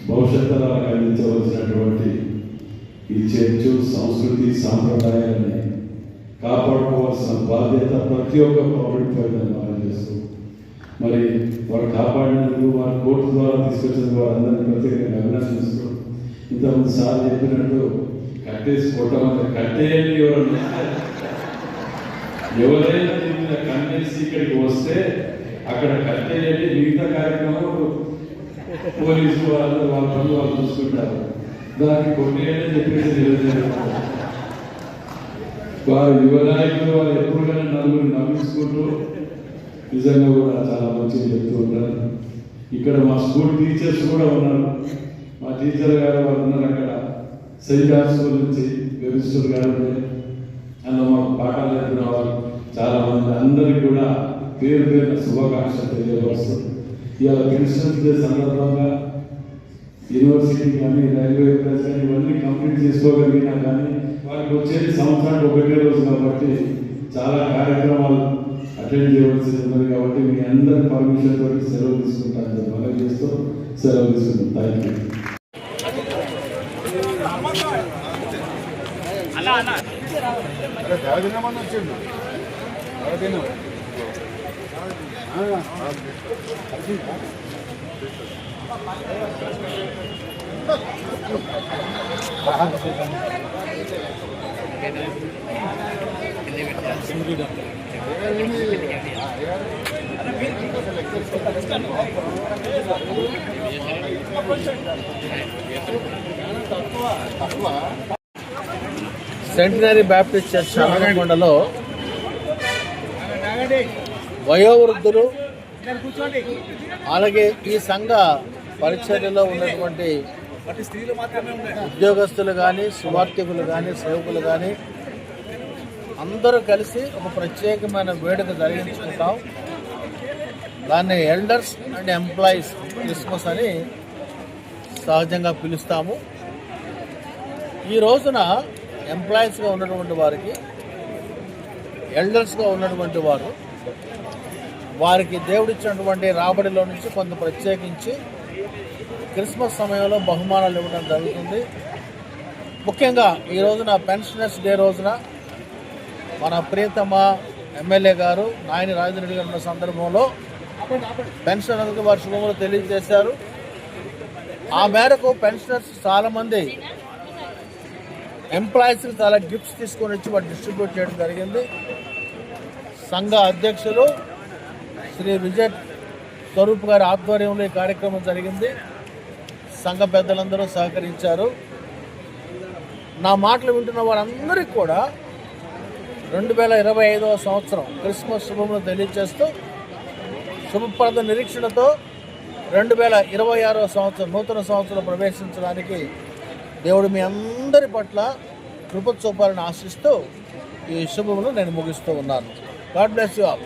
భవిష్యత్తులో అందించవలసినటువంటి ఈ చర్చు సంస్కృతి సాంప్రదాయాన్ని కాపాడుకోవాల్సిన బాధ్యత ప్రతి ఒక్క పౌరుడిపై మనం చేస్తూ మరి వారు కాపాడినందుకు వారి కోర్టు ద్వారా తీసుకొచ్చిన వారందరినీ ప్రత్యేకంగా అభినందిస్తూ ఇంతకుముందు సార్ చెప్పినట్టు కట్టేసి కొట్టమంటే కట్టేయండి ఎవరైనా దీని కట్టేసి ఇక్కడికి వస్తే అక్కడ కట్టేయండి మిగతా కార్యక్రమం పోలీసు వాళ్ళు వాళ్ళ పనులు వాళ్ళు చూసుకుంటారు దానికి కొట్టేయని చెప్పేసి నిలబెట్టారు వారు యువ నాయకులు వాళ్ళు ఎప్పుడు కానీ నలుగురు నవ్వించుకుంటూ నిజంగా కూడా చాలా మంచిగా చెప్తూ ఉంటారు. ఇక్కడ మా స్కూల్ టీచర్స్ కూడా ఉన్నారు. మా టీచర్ గారు వాళ్ళు ఉన్నారు అక్కడ సెయింట్ స్కూల్ నుంచి వెబిస్టర్ గారు అందులో మాకు పాఠాలు చెప్పిన వాళ్ళు చాలా మంది అందరికీ కూడా పేరు పేరున శుభాకాంక్షలు తెలియవస్తుంది. ఇవాళ క్రిస్టియన్స్ డే సందర్భంగా యూనివర్సిటీ కానీ రైల్వే ప్రెస్ కానీ ఇవన్నీ కంప్లీట్ చేసుకోగలిగినా కానీ వారికి వచ్చేది సంవత్సరానికి ఒకటే రోజు కాబట్టి చాలా కార్యక్రమాలు అటెండ్ చేయవలసి ఉన్నది కాబట్టి మీ అందరి పర్మిషన్ తోటి సెలవు తీసుకుంటాను మనం చేస్తూ సెలవు తీసుకుంటాం. Thank you. Centenary Baptist Church హనుమకొండలో వయోవృద్ధులు అలాగే ఈ సంఘ పరిచర్యలో ఉన్నటువంటి ఉద్యోగస్తులు కానీ సువార్థికులు కానీ సేవకులు కానీ అందరూ కలిసి ఒక ప్రత్యేకమైన వేడుక జరిగించుకుంటాం. దాన్ని ఎల్డర్స్ అండ్ ఎంప్లాయీస్ క్రిస్మస్ అని సహజంగా పిలుస్తాము. ఈ రోజున ఎంప్లాయీస్గా ఉన్నటువంటి వారికి ఎల్డర్స్గా ఉన్నటువంటి వారు వారికి దేవుడిచ్చినటువంటి రాబడిలో నుంచి కొంత ప్రత్యేకించి క్రిస్మస్ సమయంలో బహుమానాలు ఇవ్వడం జరుగుతుంది. ముఖ్యంగా ఈ రోజున పెన్షనర్స్ డే రోజున మన ప్రియతమ ఎమ్మెల్యే గారు నాయని రాజేంద్ర గారు ఉన్న సందర్భంలో పెన్షనర్లకు వారి శుభములు తెలియజేశారు. ఆ మేరకు పెన్షనర్స్ చాలామంది ఎంప్లాయీస్కి చాలా గిఫ్ట్స్ తీసుకొని వచ్చి వాటి డిస్ట్రిబ్యూట్ చేయడం జరిగింది. సంఘ అధ్యక్షులు శ్రీ విజయ్ స్వరూప్ గారి ఆధ్వర్యంలో ఈ కార్యక్రమం జరిగింది. సంఘ పెద్దలందరూ సహకరించారు. నా మాటలు వింటున్న వారందరికీ కూడా 2025వ సంవత్సరం క్రిస్మస్ శుభములు తెలియజేస్తూ శుభప్రద నిరీక్షణతో 2026వ సంవత్సరం నూతన సంవత్సరం ప్రవేశించడానికి దేవుడు మీ అందరి పట్ల కృప చూపాలని ఆశిస్తూ ఈ శుభములు నేను ముగిస్తూ ఉన్నాను. God bless you all.